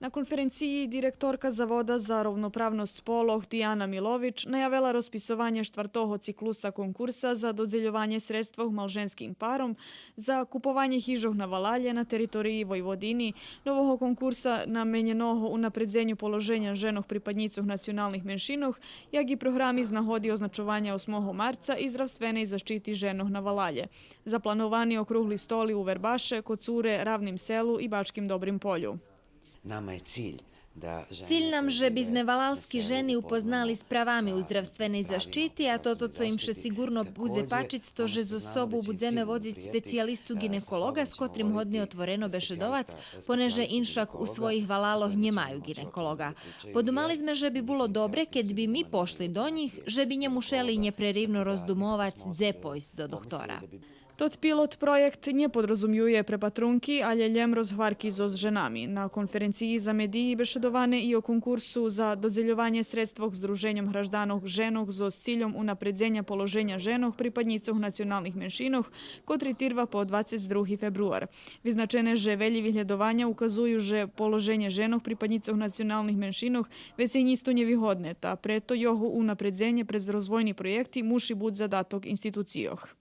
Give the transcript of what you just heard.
Na konferenciji direktorka Zavoda za rovnopravnost spolov Dijana Milovič najavila rozpisovanje štvrtого ciklusa konkursa za dodeljovanje sredstva malženskim parom za kupovanje hižog na Valalje na teritoriji Vojvodini, novого konkursa namenjenog unapredzenju položenja ženog pripadnicov nacionalnih menšinov, jak i programi z nahodi označovanja 8. marca i zdravstvenej zaštiti ženog na Valalje. Zaplanovani okrugli stoli u Verbaše, Kocure, Ravnim selu i Bačkim Dobrim polju. Nama je cilj Cilj nam, żeby sme valalski ženi upoznali s pravami u zdravstvenej zaštiti, a toto, co im še sigurno bude pačić, to, že zo sobu budeme vodziť specijalistu ginekologa, s kotrim hodne otvoreno bešedovat, poneže inšak u svojih valaloh nemaju ginekologa. Podumali sme, že by bilo dobre, keď by mi pošli do njih, že by njemu šeli neprerivno rozdumovať, gde pojsť do doktora. Tot pilot projekt nie podrazumijuje prepatrunki, ali ljem rozhvarki zo s ženami. Na konferenciji za mediji bešedovane i o konkursu za dodeljovanje sredstvog združenjom hraždanog ženog zo s ciljom unapredzenja položenja ženog pripadnicov nacionalnih menšinov, ko tretirva po 22. februar. Vyznačene že veljivi hledovanja ukazuju, že položenje ženog pripadnicov nacionalnih menšinov već se nisto nevýhodne, ta preto johu unapredzenje prez rozvojni projekti muši bud zadatok institucijoh.